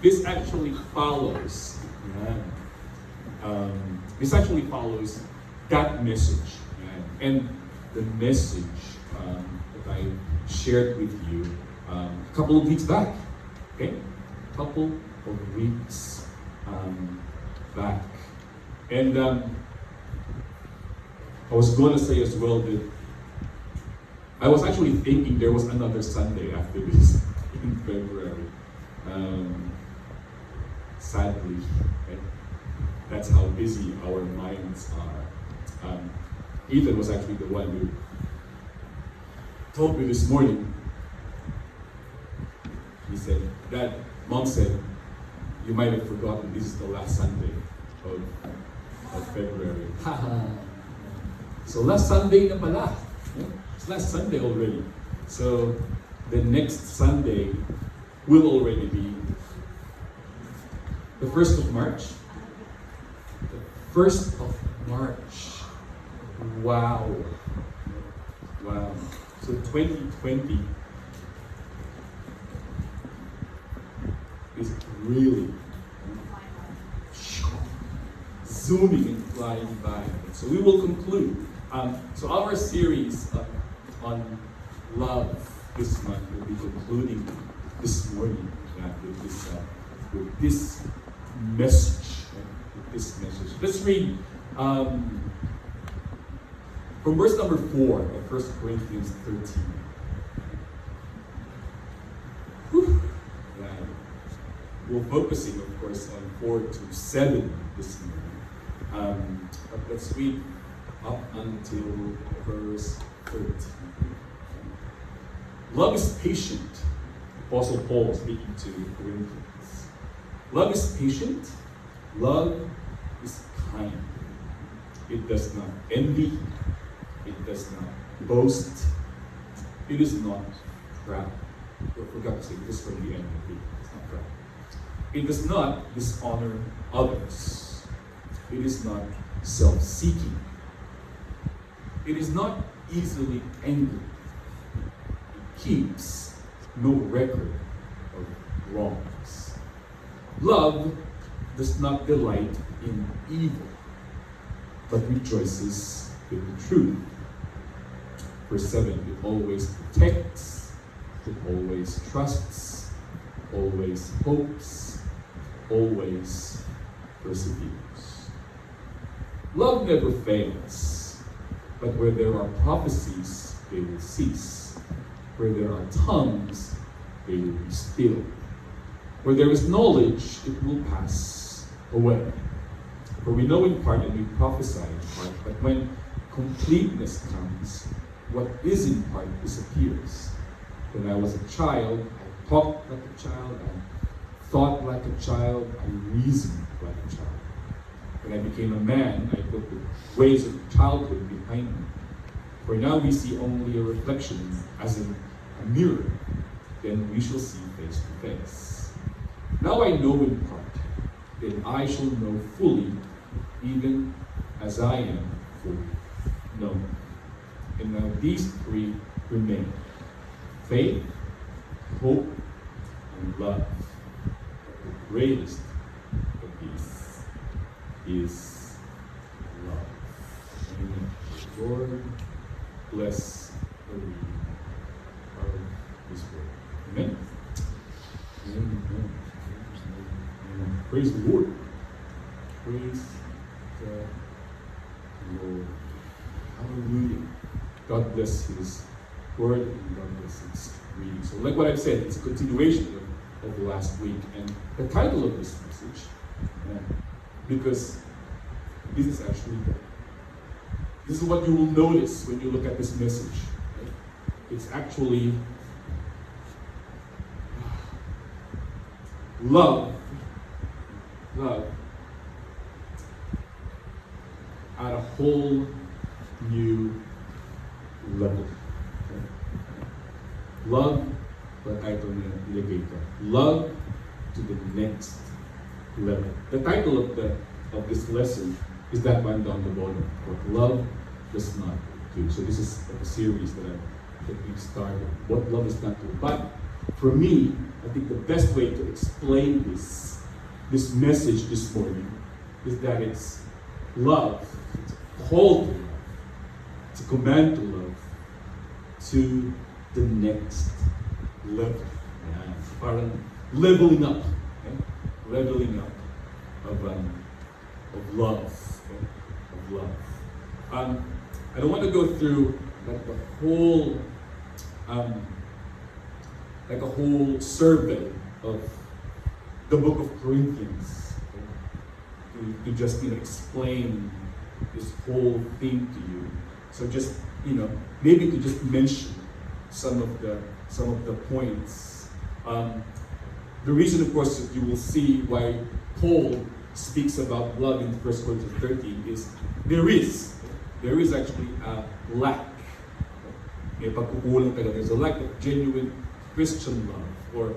this actually follows. This actually follows that message, and the message that I shared with you a couple of weeks back. Okay, a couple of weeks back, and I was going to say as well that I was actually thinking there was another Sunday after this in February. Sadly, right? That's how busy our minds are. Ethan was actually the one who told me this morning. He said, "Dad, Mom said, you might have forgotten this is the last Sunday of February." So last Sunday na pala. It's last Sunday already. So the next Sunday will already be the 1st of March. The 1st of March. Wow. Wow. So 2020 is really zooming and flying by. So we will conclude. So our series on love this month will be concluding this morning with this message. Let's read from verse number 4 of 1 Corinthians 13. Whew. We're focusing, of course, on 4 to 7 this morning. But let's read up until verse 13. Love is patient. Apostle Paul speaking to the Corinthians. Love is patient. Love is kind. It does not envy. It does not boast. It is not proud. I forgot to say this from the end of it. It's not proud. It does not dishonor others. It is not self-seeking. It is not easily angered. It keeps no record of wrongs. Love does not delight in evil, but rejoices with the truth. Verse 7, it always protects, it always trusts, always hopes, always perseveres. Love never fails, but where there are prophecies, they will cease. Where there are tongues, they will be still. Where there is knowledge, it will pass away. For we know in part and we prophesy in part, but when completeness comes, what is in part disappears. When I was a child, I talked like a child, I thought like a child, I reasoned like a child. When I became a man, I put the ways of childhood behind me. For now we see only a reflection as in a mirror, then we shall see face to face. Now I know in part, then I shall know fully, even as I am fully known. And now these three remain: faith, hope, and love. But the greatest of these is love. Amen. Lord, bless the reading of His word. Amen. Amen. Amen. Praise the Lord. Praise the Lord. Hallelujah. God bless His word and God bless His reading. So, like what I've said, it's a continuation of the last week, and the title of this message, because this is actually this is what you will notice when you look at this message. Right? It's actually love at a whole new level. Okay? Love, but title niya, ilagay ko. Love to the next level. The title of this lesson is that one down the bottom. What love does not do. So this is a series that we started. What love does not do. But For me, I think the best way to explain this message this morning is that it's love. It's a call to love. It's a command to love to the next level. Yeah. Parang leveling up. Okay? Leveling up of love. Okay? Of love. I don't want to go through like the whole like a whole survey of the book of Corinthians, okay? to just explain this whole thing to you. So just maybe to just mention some of the points. The reason, of course, that you will see why Paul speaks about love in 1 Corinthians 13 is there is actually a lack. There's a lack of genuine Christian love or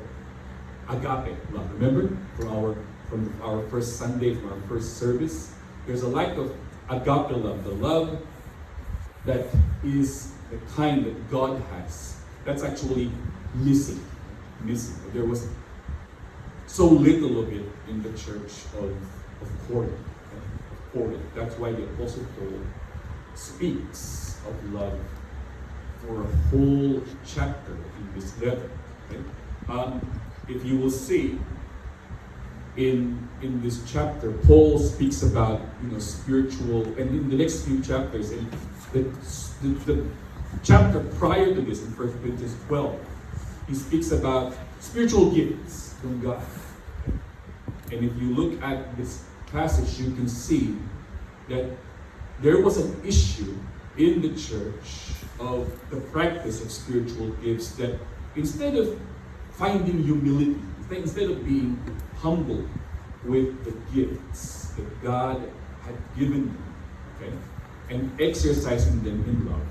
agape love. Remember from our first Sunday, from our first service, there's a lack of agape love, the love that is the kind that God has. That's actually missing. There was so little of it in the church of Corinth. That's why the Apostle Paul speaks of love for a whole chapter in this letter. Okay? If you will see in this chapter, Paul speaks about spiritual, and in the next few chapters, in the chapter prior to this, in 1 Corinthians 12, he speaks about spiritual gifts from God. And if you look at this passage, you can see that there was an issue in the church of the practice of spiritual gifts, that instead of finding humility, instead of being humble with the gifts that God had given them, okay, and exercising them in love,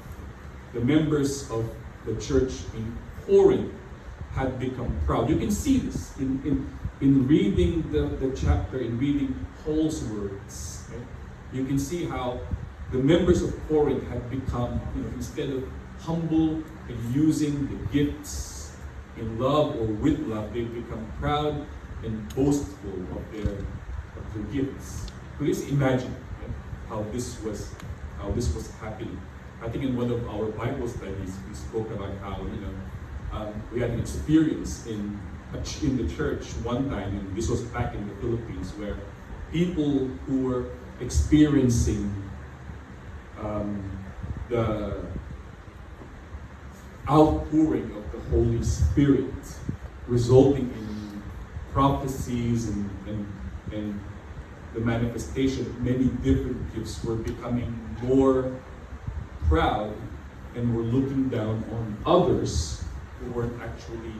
the members of the church in Corinth had become proud. You can see this in reading the chapter, in reading Paul's words. Okay? You can see how the members of Corinth had become, instead of humble and using the gifts in love or with love, they've become proud and boastful of their gifts. Please imagine how this was happening. I think in one of our Bible studies we spoke about how we had an experience in the church one time, and this was back in the Philippines, where people who were experiencing the outpouring of the Holy Spirit, resulting in prophecies and the manifestation of many different gifts, were becoming more proud and were looking down on others who weren't actually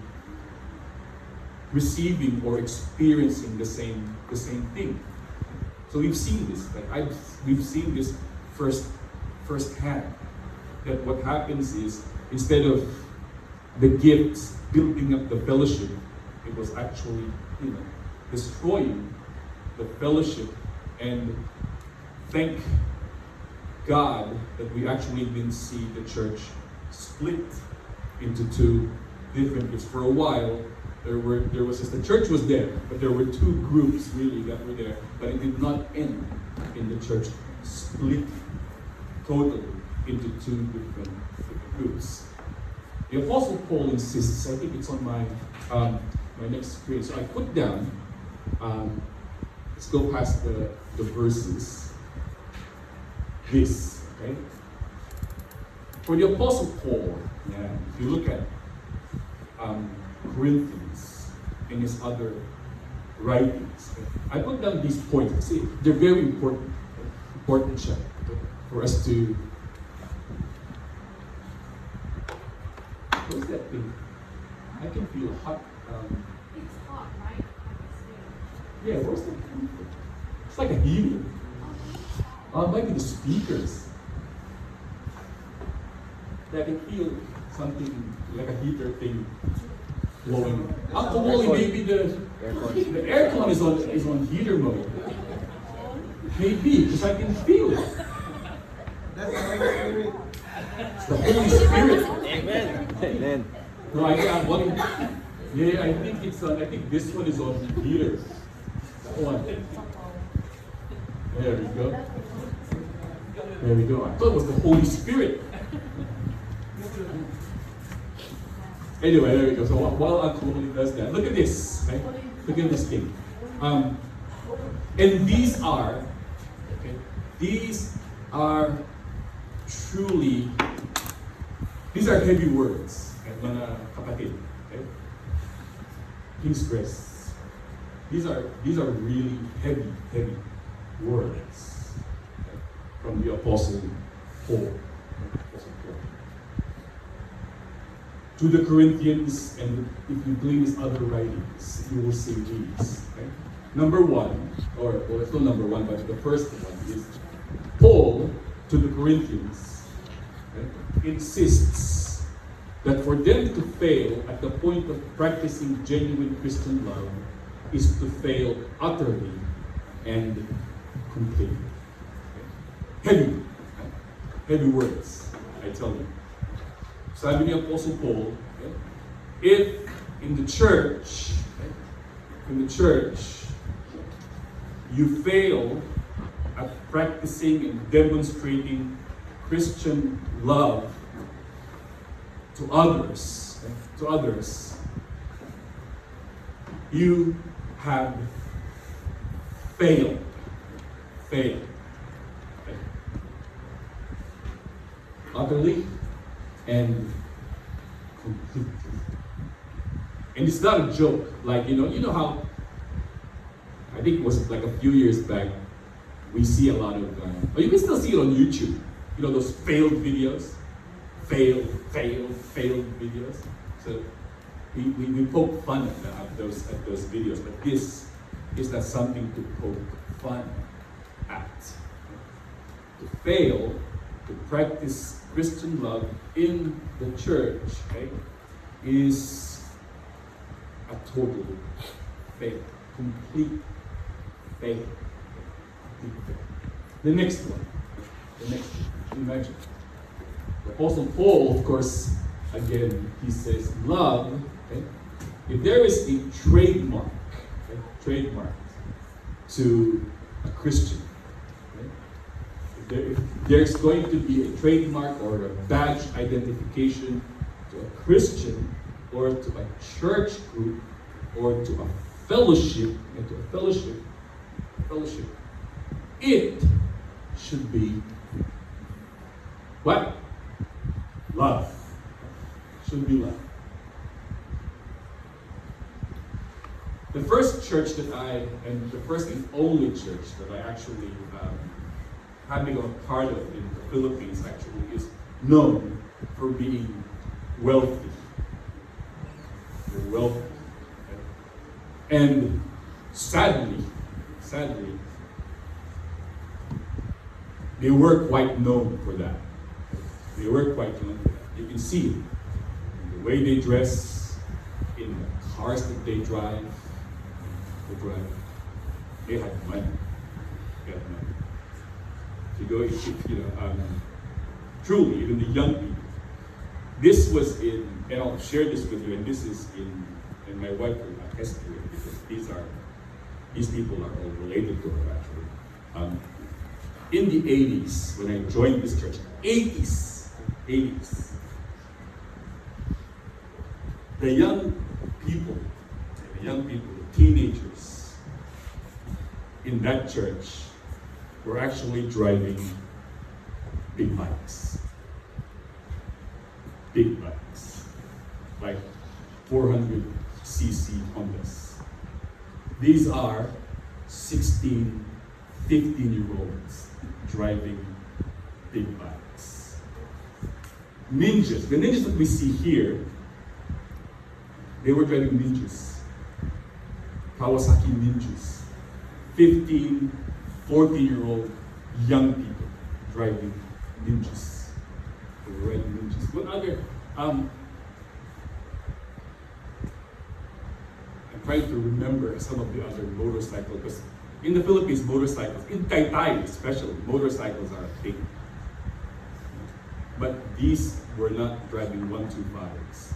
receiving or experiencing the same thing. So we've seen this. We've seen this firsthand. That what happens is, instead of the gifts building up the fellowship, it was actually destroying the fellowship. And thank God that we actually didn't see the church split into two different groups. For a while, there was just, the church was there, but there were two groups really that were there, but it did not end in the church split totally into two different groups. The Apostle Paul insists, I think it's on my next screen, so I put down, let's go past the verses, this, okay? For the Apostle Paul, if you look at Corinthians and his other writings, okay? I put down these points. See, they're very important chapter for us to. What's that thing? I can feel hot. It's hot, right? Yeah, where's that coming from? It's like a heater. Maybe the speakers. I can feel something like a heater thing blowing. Probably maybe the aircon is on heater mode. Maybe, because I can feel it. That's the Holy Spirit. It's the Holy Spirit. Amen. Amen. No, Yeah, I think it's on. I think this one is on Peter. That one. There we go. There we go. I thought it was the Holy Spirit. Anyway, there we go. So while Uncle Holy does that, look at this. Right? Look at this thing. And these are, okay, these are truly, these are heavy words, okay, mga kapatid. Okay? King's Grace. These are really heavy words, okay, from the Apostle Paul. To the Corinthians, and if you glean his other writings, you will see these. Okay? Number one, or well, it's not number one, but the first one is Paul to the Corinthians, okay, insists that for them to fail at the point of practicing genuine Christian love is to fail utterly and completely. Okay? Heavy words, I tell you. Sabi ni Apostle Paul, okay, if in the church, you fail at practicing and demonstrating Christian love to others, you have failed. Okay. Utterly and completely. And it's not a joke. Like, you know how, I think it was like a few years back, we see a lot of, but you can still see it on YouTube. You know, those failed videos? Failed videos. So we poke fun at those videos, but this is not something to poke fun at. To fail to practice Christian love in the church, okay, is a total fail, complete fail. The next one, imagine. The Apostle Paul, of course, again, he says, love, okay, if there is a trademark, okay, trademark to a Christian, if there's going to be a trademark or a badge identification to a Christian or to a church group or to a fellowship, it should be what? Love. Should be love. The first church and the first and only church that I actually have been a part of in the Philippines actually is known for being wealthy. They're wealthy. Okay? And sadly, they were quite known for that. They were quite known for that. You can see it in the way they dress, in the cars that they drive. They had money. Truly, even the young people. This was and I'll share this with you, and this is and my wife will attest to it, because these people are all related to her actually. In the 80s, when I joined this church, 80s, the young people, the teenagers in that church were actually driving big bikes, like 400cc Hondas. These are 16, 15-year-olds driving big bikes. Ninjas, the ninjas that we see here, they were driving ninjas. Kawasaki ninjas. 15, 14-year-old young people driving ninjas. They were riding ninjas. What other, I'm trying to remember some of the other motorcycles, because in the Philippines, motorcycles, in Taytay especially, motorcycles are a thing. But these were not driving 125s.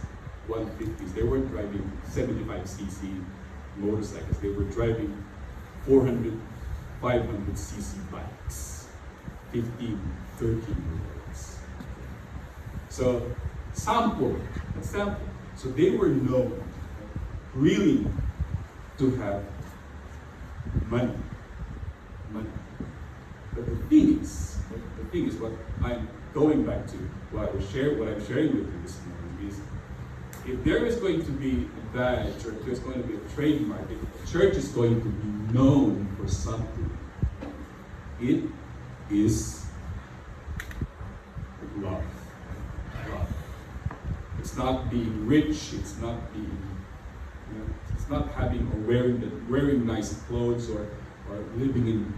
150s. They weren't driving 75cc motorcycles. They were driving 400, 500cc bikes, 15, 13-year-olds. So, sample. So they were known really to have money. But the thing is what I'm going back to, what I'm sharing with you this morning is, if there is going to be a badge or if there's going to be a trademark, if the church is going to be known for something, it is love. Love. It's not being rich, it's not being, it's not having or wearing nice clothes or living in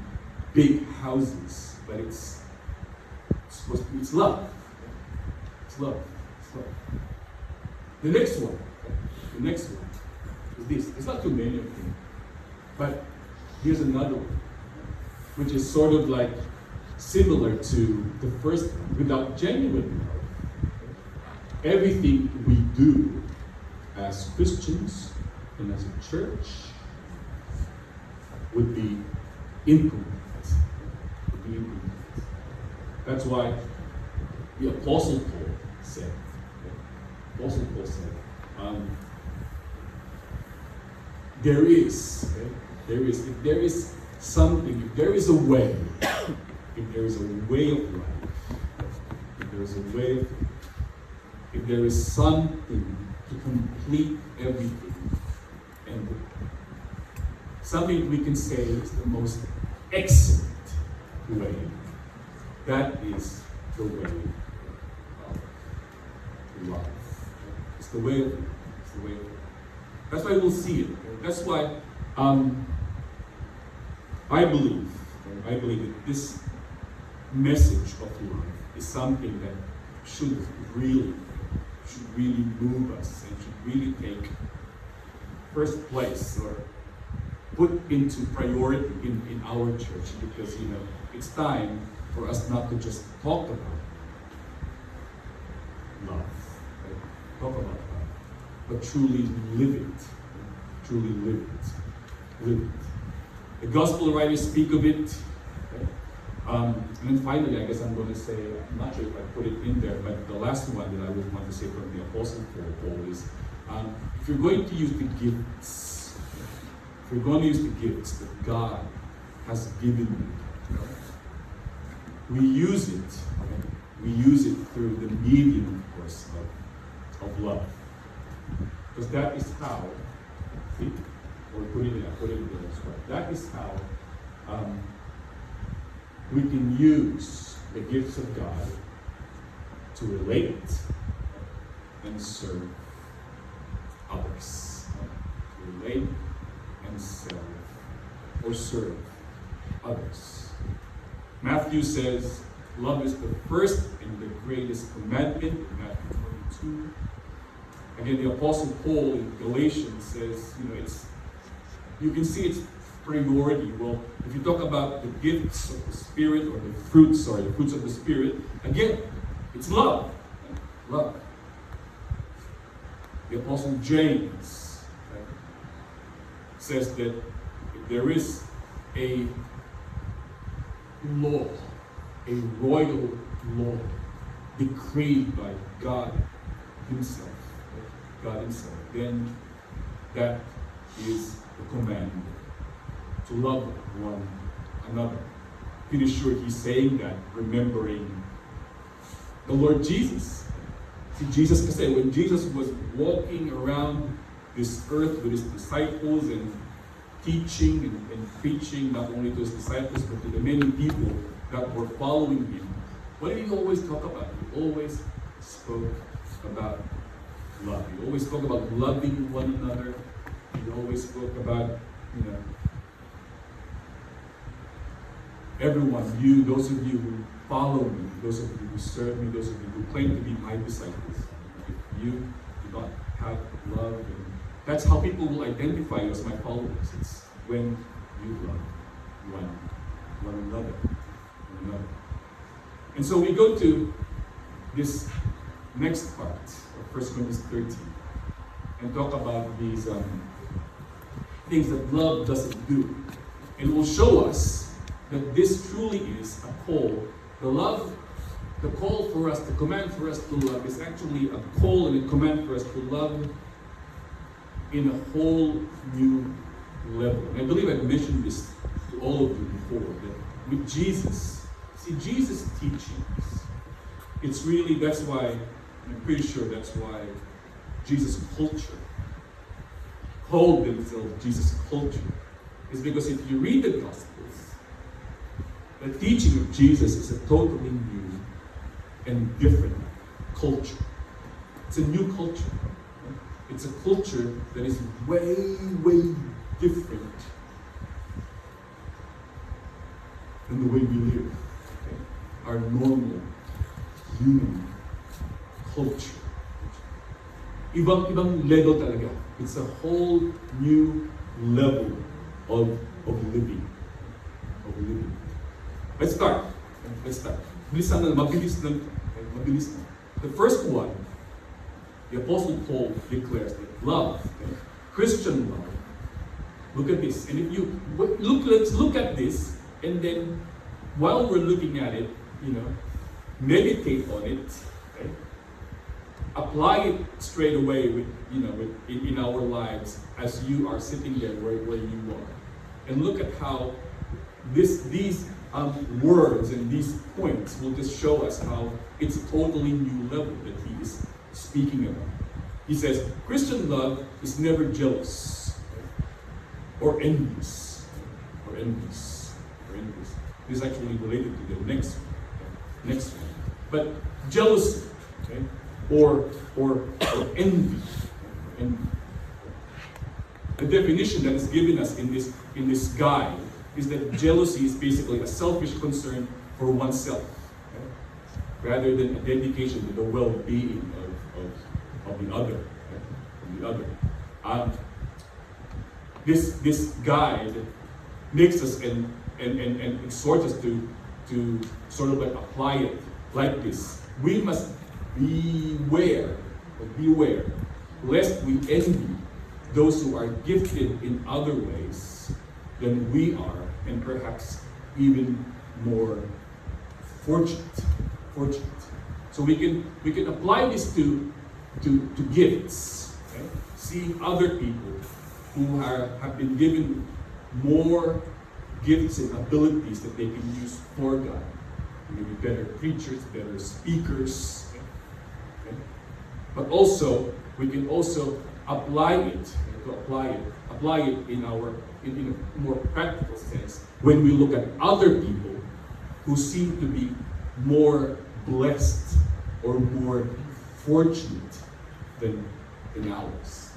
big houses, but it's supposed to be, it's love. It's love. It's love. The next one is this. There's not too many of them, but here's another one, which is sort of like similar to the first one. Without genuine love, everything we do as Christians and as a church would be incomplete. That's why the Apostle Paul said, there is something, if there is a way, if there is a way of life, if there is something to complete everything, and something we can say is the most excellent way, that is the way of love. It's the way of it. It's the way of it. That's why we'll see it. That's why I believe that this message of love is something that should really move us and should really take first place or put into priority in our church, because it's time for us not to just talk about love, right? Talk about love, but truly live it. Truly live it. Live it. The gospel writers speak of it. Okay? And then finally, I guess I'm going to say, I'm not sure if I put it in there, but the last one that I would want to say from the Apostle Paul is, if you're going to use the gifts, that God has given you, we use it. Okay? We use it through the medium, of course, of love. Because that is how, see, or put it in there as well. That is how we can use the gifts of God to relate and serve others. To relate and serve others. Matthew says, love is the first and the greatest commandment in Matthew 22. Again, the Apostle Paul in Galatians says, you can see its priority. Well, if you talk about the gifts of the Spirit or the fruits of the Spirit, again, it's love. Love. The Apostle James says that if there is a law, a royal law decreed by God Himself, then that is the command to love one another. Pretty sure he's saying that remembering the Lord Jesus. See, Jesus can say, when Jesus was walking around this earth with his disciples and teaching and preaching not only to his disciples but to the many people that were following him, what did he always talk about? He always spoke about love. He always spoke about loving one another. He always spoke about, everyone, you, those of you who follow me, those of you who serve me, those of you who claim to be my disciples. If you do not have love, and that's how people will identify you as my followers. It's when you love one another. And so we go to this next part of 1 Corinthians 13. and talk about these things that love doesn't do. And will show us that this truly is a call. The call for us, the command for us to love is actually a call and a command for us to love in a whole new level. And I believe I've mentioned this to all of you before, that with Jesus, see, Jesus' teachings, it's really, that's why, I'm pretty sure that's why Jesus' culture called themselves Jesus' culture. Is because if you read the Gospels, the teaching of Jesus is a totally new and different culture. It's a new culture. It's a culture that is way, way different than the way we live. Okay? Our normal human culture. Ibang level talaga. It's a whole new level of living. Let's start. Mabilis na. The first one, the Apostle Paul declares that love, Christian love. Look at this. And if you let's look at this, and then while we're looking at it, meditate on it. Okay? Apply it straight away in our lives as you are sitting there where you are. And look at how these words and these points will just show us how it's a totally new level that he is speaking about. He says, Christian love is never jealous or envious. This is actually related to the next one. But jealousy, okay? or envy. The definition that is given us in this guide is that jealousy is basically a selfish concern for oneself, okay? Rather than a dedication to the well-being of the other. This guide makes us and exhorts us to sort of like apply it like this. We must beware, lest we envy those who are gifted in other ways than we are, and perhaps even more fortunate. So we can apply this to gifts. Okay? Seeing other people who have been given more gifts and abilities that they can use for God. Maybe better preachers, better speakers. Okay? But also, we can also apply it in a more practical sense when we look at other people who seem to be more blessed or more fortunate than ours,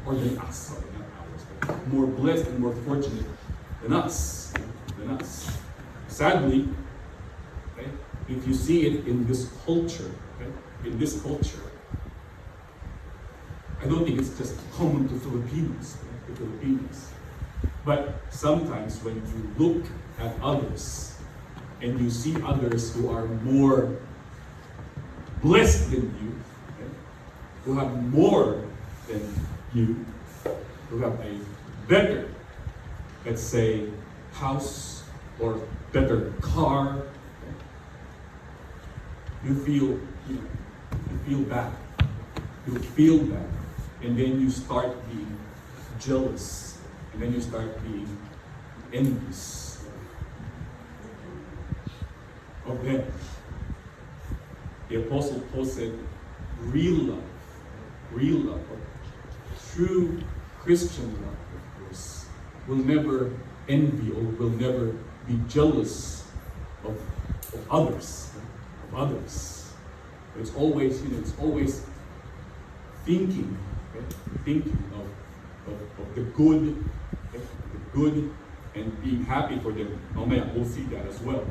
or than us. Sorry, not ours, but more blessed and more fortunate than us. Sadly, okay, if you see it in this culture, I don't think it's just common to Filipinos, but sometimes when you look at others and you see others who are more blessed than you, okay, who have more than you, who have a better, let's say, house or better car, okay, you feel bad. And then you start being jealous. And then you start being envious of them. The Apostle Paul said, real love, or true Christian love, of course, will never envy or will never be jealous of others. But it's always, thinking of the good, and being happy for them. We'll see that as well.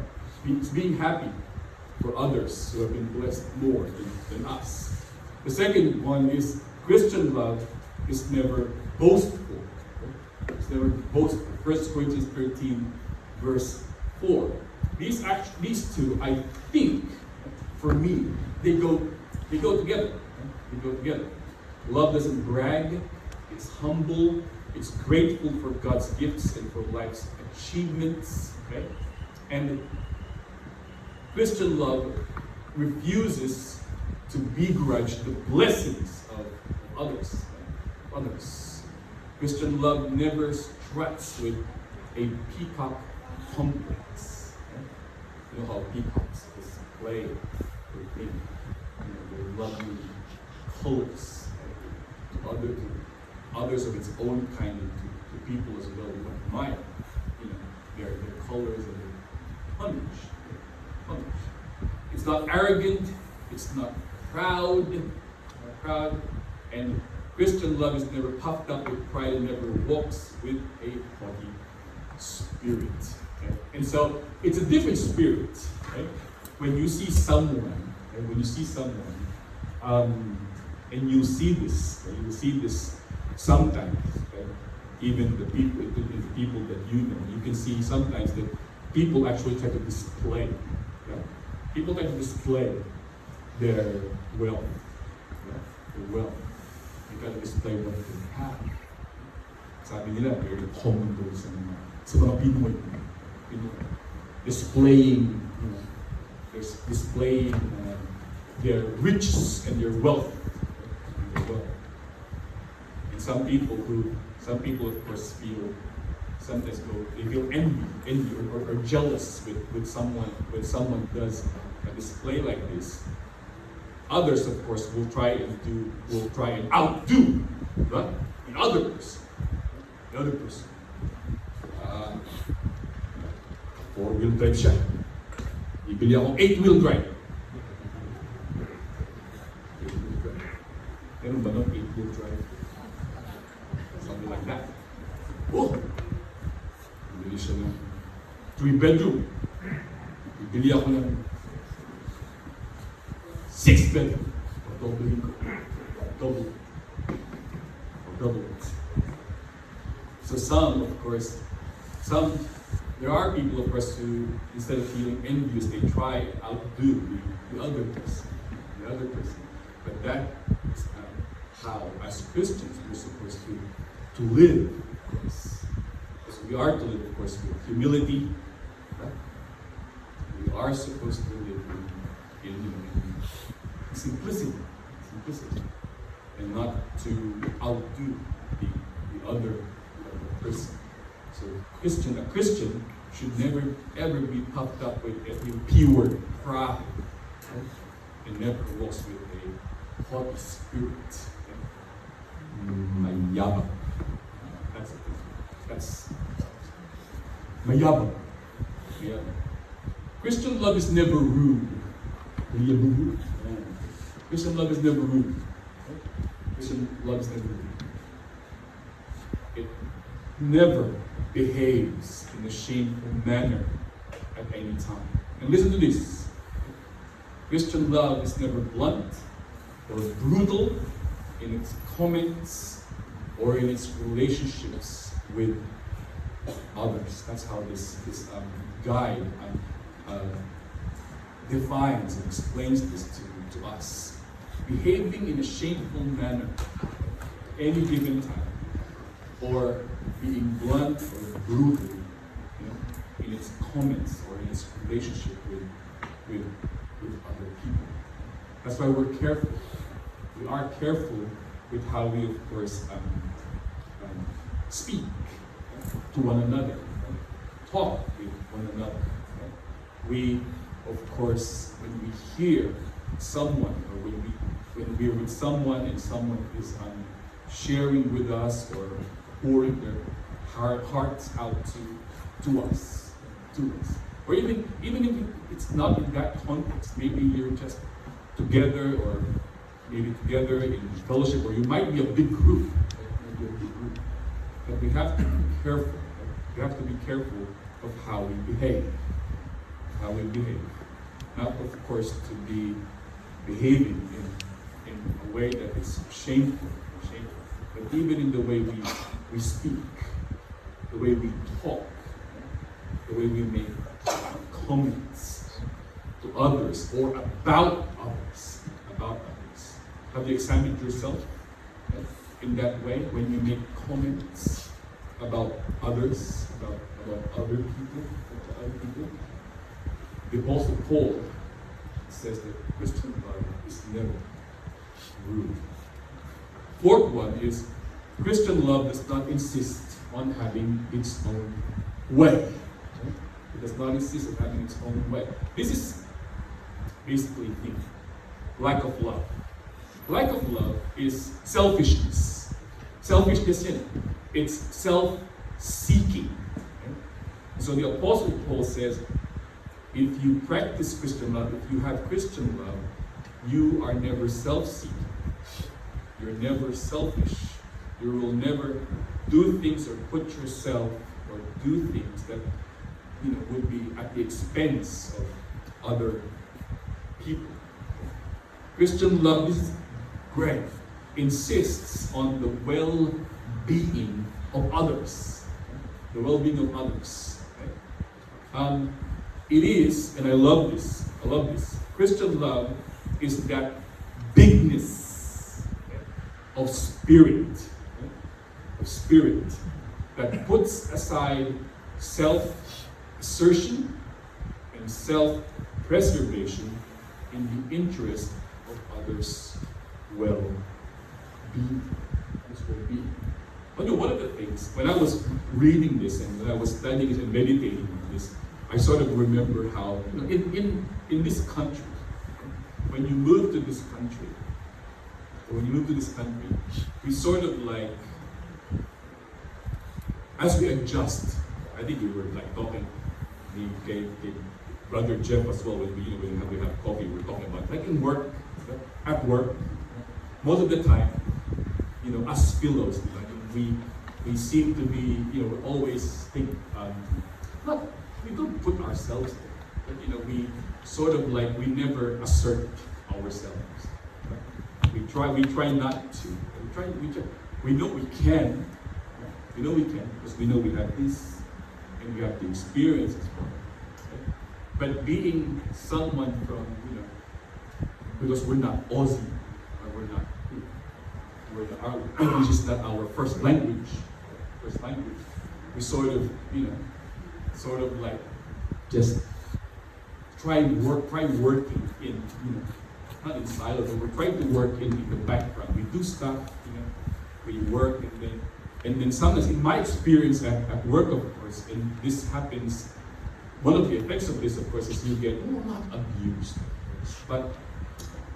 It's being happy for others who have been blessed more than us. The second one is Christian love is never boastful. It's never boastful. 1 Corinthians 13, verse 4. These two, I think, for me, they go together. Love doesn't brag, it's humble, it's grateful for God's gifts and for life's achievements. Okay? And Christian love refuses to begrudge the blessings of others. Others. Christian love never struts with a peacock complex. You know how peacocks display their thing, their lovely colors to others of its own kind, and to people as well who admire, their colors and their plumage. It's not arrogant. It's not proud. And Christian love is never puffed up with pride and never walks with a haughty spirit. Okay? And so it's a different spirit. Okay? When you see someone, and you see this sometimes, okay? Even the people that you can see sometimes that people actually try to display. Yeah? People try to display their wealth. Yeah? Their wealth. They try to display what they have. Sabi nila, very common doon sa mga Pinoy. Displaying, displaying their riches and their wealth. And some people of course sometimes they feel envy or jealous with someone when someone does a display like this. Others, of course, will try and outdo, right? The other person. Four-wheel drive siya. Ibili akong 8-wheel drive. Meron ba ng 8-wheel drive? Something like that. Oh! Ibili siya ng 3-bedroom. Ibili ako ng 6-bedroom. Double it. So there are people, of course, who, instead of feeling envious, they try and outdo the other person. But that is not how, as Christians, we're supposed to live, of course. Because we are to live, of course, with humility. Right? We are supposed to live in simplicity, and not to outdo the other person. So a Christian should never ever be puffed up with a pure pride, right? And never walks with a haughty spirit. Mayabang. That's mayabang. Christian love is never rude. Christian love is never rude. Christian love is never rude. It never behaves in a shameful manner at any time. And listen to this. Christian love is never blunt or brutal in its comments or in its relationships with others. That's how this guide defines and explains this to us. Behaving in a shameful manner any given time, or being blunt or brutal, in its comments or in its relationship with other people. That's why we're careful. We are careful with how we, of course, speak to one another, talk with one another. We, of course, when we hear someone, or when we're with someone and someone is sharing with us or pouring their hearts out to us, or even if it's not in that context, maybe you're just together, or maybe together in fellowship, or you might be a big group. But we have to be careful. We have to be careful of how we behave. Not, of course, to be behaving in a way that is shameful, but even in the way we speak, the way we talk, the way we make comments to others or about others. Have you examined yourself? in that way when you make comments about others, about other people. The Apostle Paul says that Christian love is never rude. Fourth one is Christian love does not insist on having its own way. It does not insist on having its own way. This is basically the lack of love. Lack of love is selfishness. Selfishness, it's self-seeking. Okay? So the Apostle Paul says, if you practice Christian love, if you have Christian love, you are never self-seeking. You're never selfish. You will never do things or put yourself or do things that would be at the expense of other people. Christian love, this is great, insists on the well-being of others. The well-being of others. Okay? It is, and I love this, Christian love is that bigness of spirit, that puts aside self-assertion and self-preservation in the interest of others' well-being. One of the things, when I was reading this and when I was studying it and meditating on this, I sort of remember how, in this country, when you move to this country, we sort of like, as we adjust, I think we were like talking, Brother Jeff as well, when we have coffee, we're talking about, like in work, at work, most of the time, us fellows, we seem to be, we always think, we don't put ourselves there, but we sort of like, we never assert ourselves. Right? We try not to. We know we can. Right? We know we can because we know we have this and we have the experience as well. Right? But being someone from, because we're not Aussie, or our English is not our first language. We sort of like just try working in, not in silence, but we're trying to work in the background. We do stuff, we work, and then sometimes, in my experience at work, of course, and this happens, one of the effects of this, of course, is you get, not abused, but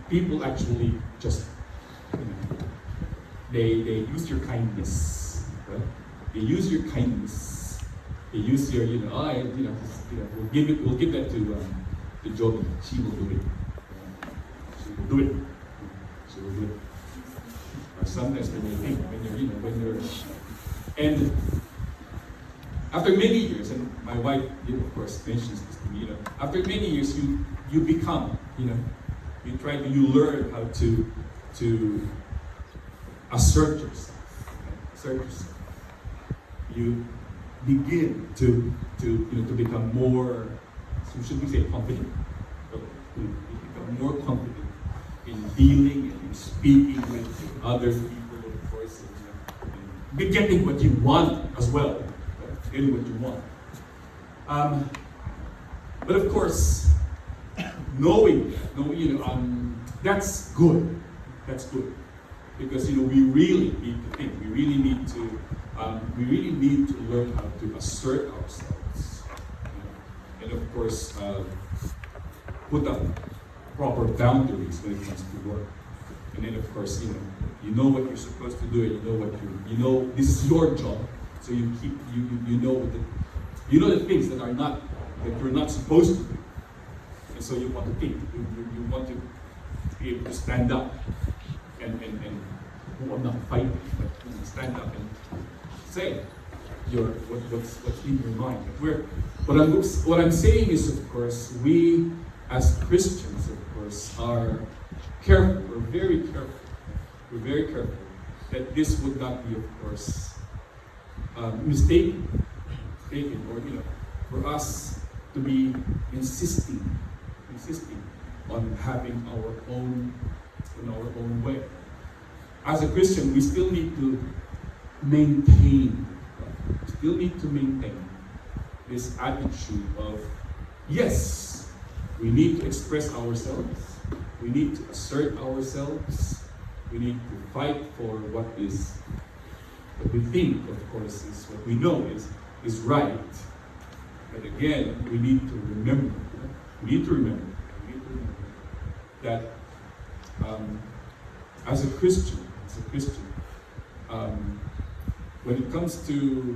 people actually just, they use your kindness, right? They use your kindness. They use your, we'll give that to Joby. She will do it. She will do it. Or sometimes when you're, and after many years, and my wife, of course, mentions this to me, after many years, you become, you learn how to assert yourself. You begin to become more, should we say confident? You become more confident in dealing and in speaking with other people, of course, and getting what you want as well. Right? Getting what you want. But of course, knowing that's good. That's good. Because we really need to think. We really need to learn how to assert ourselves, and of course, put up proper boundaries when it comes to work. And then, of course, you know what you're supposed to do, and you know this is your job. So you know the things that you're not supposed to do, and so you want to think. You want to be able to stand up and not fighting, but stand up and say what's in your mind. What I'm saying is, of course, we as Christians, of course, are careful. We're very careful that this would not be, of course, mistaken, or for us to be insisting on having our own way. as a Christian, we still need to maintain, this attitude of, yes, we need to express ourselves, we need to assert ourselves, we need to fight for what we think, of course, is what we know is right. But again, we need to remember that as a Christian, when it comes to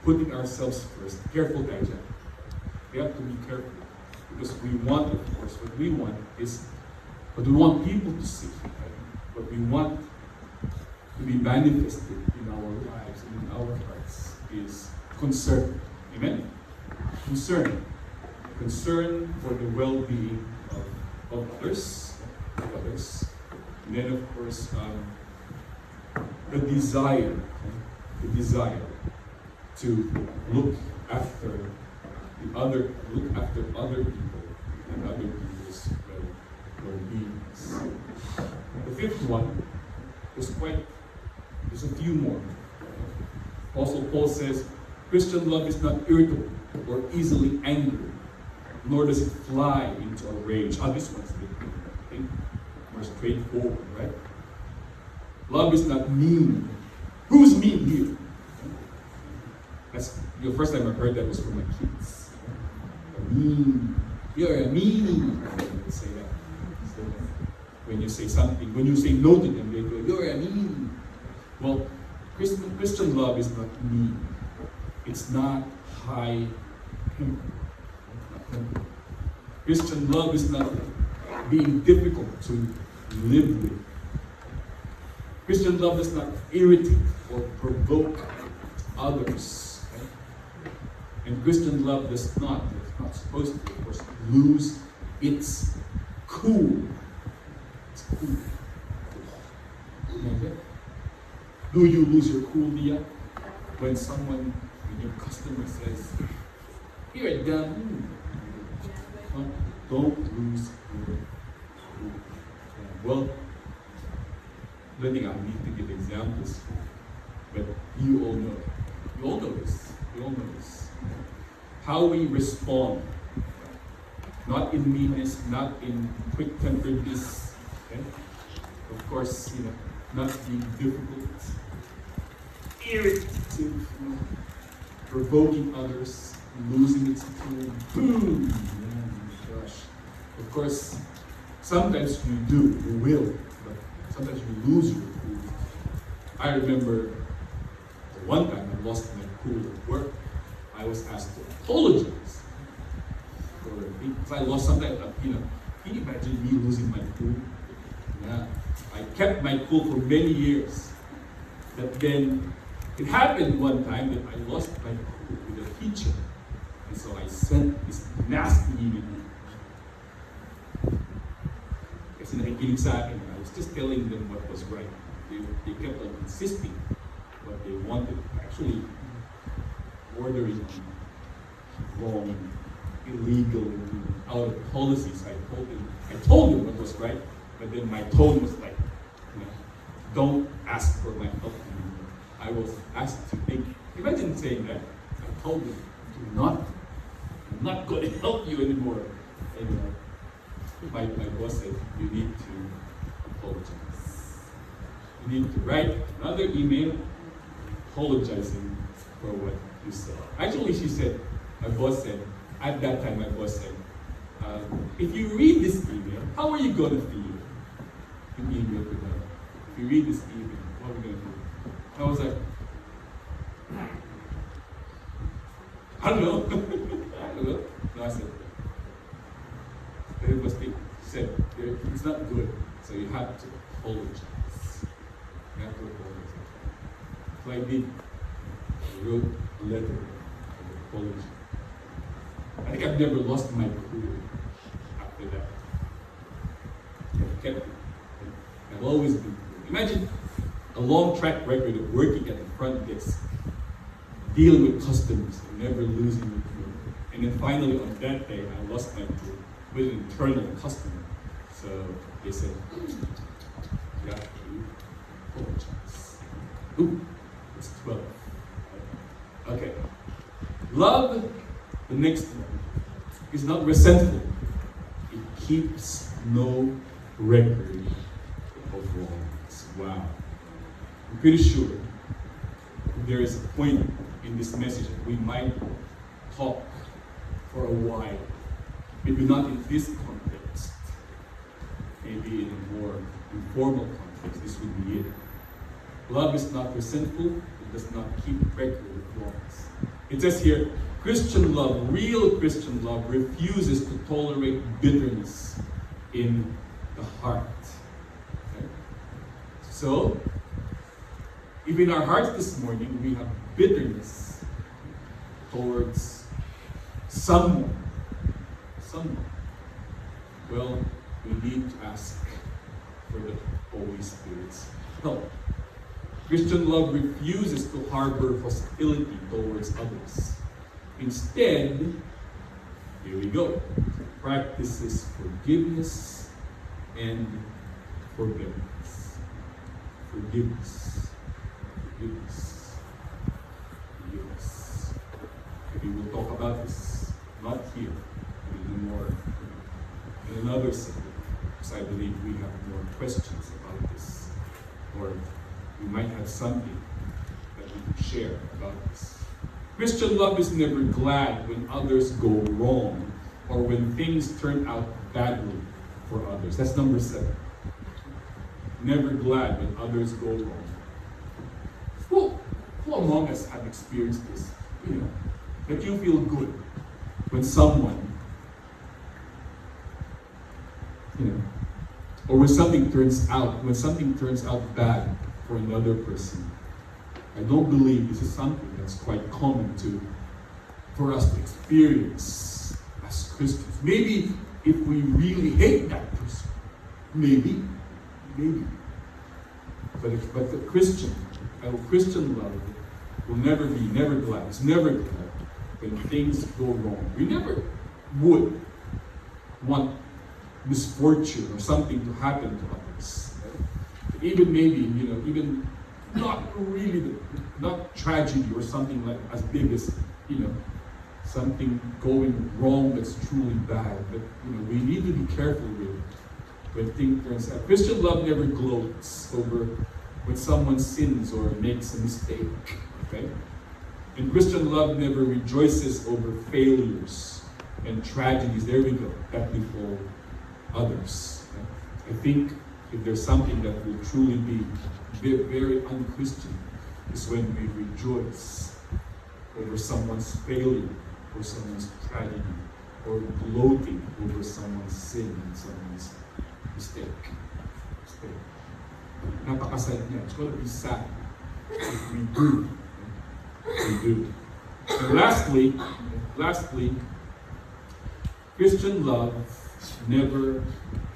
putting ourselves first, careful guys, we have to be careful because we want, of course, what we want people to see, right? What we want to be manifested in our lives and in our hearts is concern. Amen? Concern for the well-being of others. And then, of course, the desire to look after other people and other people's well-beings. The fifth one there's a few more. Apostle Paul says, Christian love is not irritable or easily angered, nor does it fly into a rage. This one's a bit more straightforward, right? Love is not mean. Who's mean here? That's the first time I heard that was from my kids. Mean. You're a meanie. They say that. So when you say something, when you say no to them, they go, you're a meanie. Well, Christian love is not mean. It's not high temper. Christian love is not being difficult to live with. Christian love does not irritate or provoke others. Okay? And Christian love does not, it's not supposed to, of course, lose its cool. It's cool. Okay? Do you lose your cool, Leah? When your customer says, you're done. Don't lose your cool. Well, I don't think I need to give examples, but you all know it. You all know this. How we respond, not in meanness, not in quick-temperedness, okay? Of course, not being difficult, irritative, provoking others, losing its cool. Boom! Oh my gosh. Of course, sometimes you will, but sometimes you lose your cool. I remember the one time I lost my cool at work. I was asked to apologize because I lost something. Can you imagine me losing my cool? Yeah, I kept my cool for many years. But then it happened one time that I lost my cool with a teacher, and so I sent this nasty email. Kasi nakikinig sa akin, I was just telling them what was right. They kept on insisting what they wanted, actually bordering on wrong, illegal, out of policies. I told them what was right, but then my tone was like, don't ask for my help anymore. I was asked to think. Imagine saying that. I told them, I'm not going to help you anymore. And my boss said, you need to apologize. You need to write another email apologizing for what you said. Actually, at that time, my boss said, if you read this email, how are you going to feel? An email to them. If you read this email, what are we going to do? I was like, I don't know. No, I said, he said, it's not good, so you have to apologize. So I did. I wrote a letter of apology. I think I've never lost my cool after that. I've kept it. I've always been cool. Imagine a long track record of working at the front desk, dealing with customers, and never losing your cool. And then finally on that day, I lost my cool with an internal customer. So they said, you have to apologize. Ooh, it's 12. Okay. Love, the next one, is not resentful. It keeps no record of wrongs. Wow. I'm pretty sure there is a point in this message that we might talk for a while. Maybe not in this context. Maybe in a more informal context, this would be it. Love is not resentful. It does not keep record of wrongs. It says here, Christian love, real Christian love, refuses to tolerate bitterness in the heart. Okay? So, if in our hearts this morning we have bitterness towards someone, well, we need to ask for the Holy Spirit's help. Christian love refuses to harbor hostility towards others. Instead, here we go, practices forgiveness and forbearance. Forgiveness. Forgiveness. Forgiveness. Maybe we'll talk about this, not here, we'll do more in another setting, because I believe we have more questions about this, or we might have something that we can share about this. Christian love is never glad when others go wrong or when things turn out badly for others. That's number 7. Never glad when others go wrong. Who among us have experienced this? You know, that you feel good when someone, you know, or when something turns out bad for another person. I don't believe this is something that's quite common for us to experience as Christians. Maybe if we really hate that person, maybe. But the Christian love will never glad. It's never glad when things go wrong. We never would want misfortune or something to happen to others. Right? Even maybe, even not tragedy or something like as big as, something going wrong that's truly bad. But, we need to be careful with when things turns out. Christian love never gloats over when someone sins or makes a mistake. Okay? And Christian love never rejoices over failures and tragedies. There we go. That befall others. I think if there's something that will truly be very unchristian, is when we rejoice over someone's failure or someone's tragedy, or gloating over someone's sin and someone's mistake. Napakasad niya. It's going to be sad if we do. And lastly, Christian love never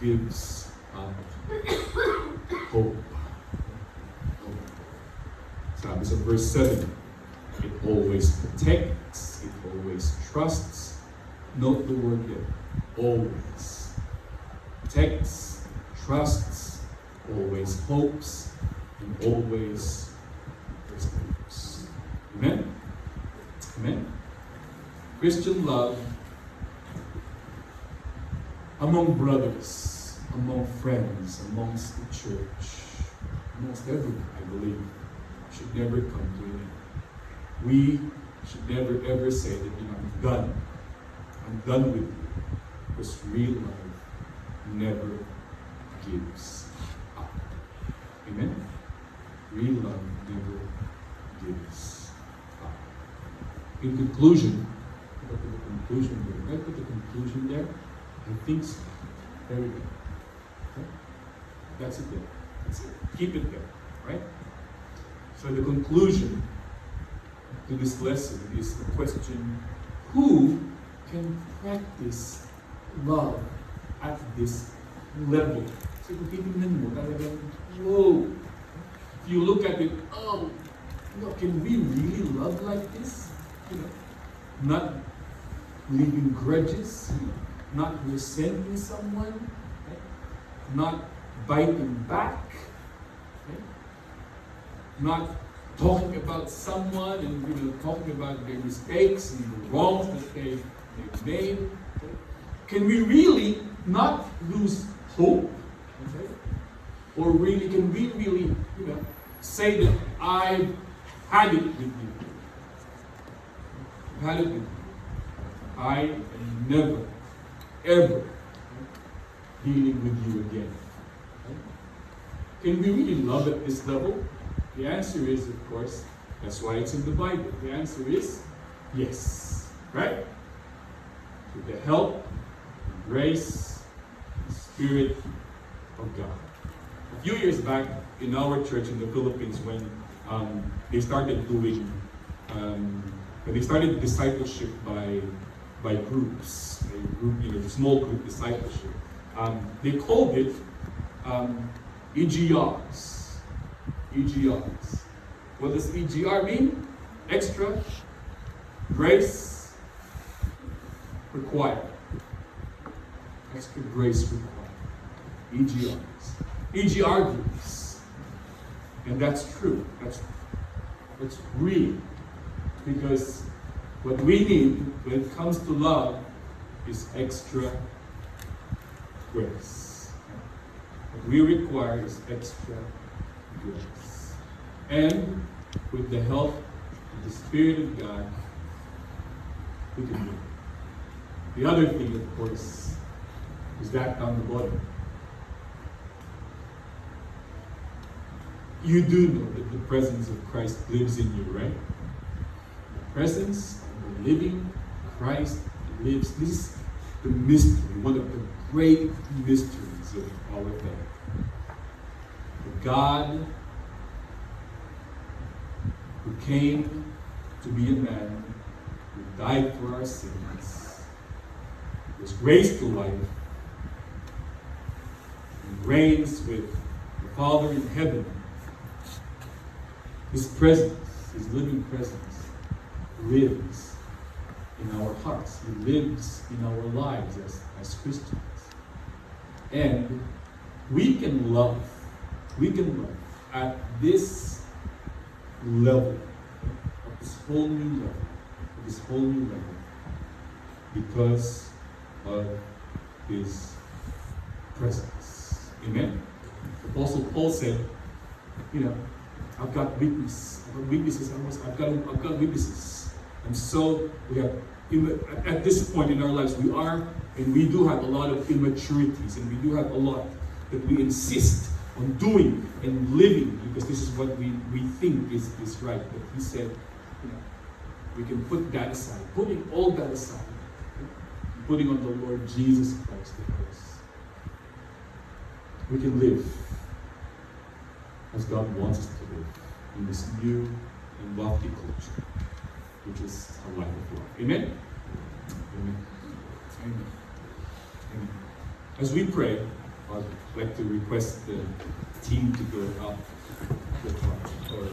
gives up hope. Sabi sa verse 7, it always protects, it always trusts. Note the word here, always. Protects, trusts, always hopes, and always perseveres. Amen? Amen? Christian love among brothers, among friends, amongst the church, amongst everyone, I believe, should never come to an end. We should never ever say that, I'm done with you. Because real love never gives up. Amen? Real love never gives up. In conclusion, put the conclusion there. Right? Put the conclusion there. I think so. There we go. Okay? That's it there. That's it. Keep it there. Right? So the conclusion to this lesson is the question, who can practice love at this level? So kung titignan mo, talagang, whoa! If you look at it, can we really love like this? Not leaving grudges, not resenting someone, right? not biting back, okay? Not talking about someone and talking about their mistakes and the wrongs that they've made. Okay? Can we really not lose hope? Okay? Or really, can we really, say that I've had it with you? I've had it with you. I am never, ever dealing with you again. Okay? Can we really love at this level? The answer is, of course, that's why it's in the Bible. The answer is yes. Right? With the help, the grace, the Spirit of God. A few years back in our church in the Philippines, when they started doing, when they started discipleship by groups, small group discipleship, they called it EGRs. EGRs. What does EGR mean? Extra grace required. Extra grace required. EGRs. EGR groups. And that's true. That's real. Because what we need when it comes to love is extra grace. What we require is extra grace. And with the help of the Spirit of God, we can do it. The other thing, of course, is that down the bottom. You do know that the presence of Christ lives in you, right? The presence of the living Christ lives. This is the mystery, one of the great mysteries of our faith. The God who came to be a man, who died for our sins, was raised to life, and reigns with the Father in heaven. His presence, His living presence, lives in our hearts. He lives in our lives as Christians. And we can love at this level, at this whole new level, because of His presence. Amen? Apostle Paul said, I've got weaknesses. I've got weaknesses. And so we have, at this point in our lives, we do have a lot of immaturities, and we do have a lot that we insist on doing and living because this is what we think is right. But he said, we can put that aside, putting all that aside, putting on the Lord Jesus Christ, because we can live as God wants us to live in this new and lofty culture, which is a life of love. Amen? Amen. Amen. Amen. As we pray, I'd like to request the team to go up the front.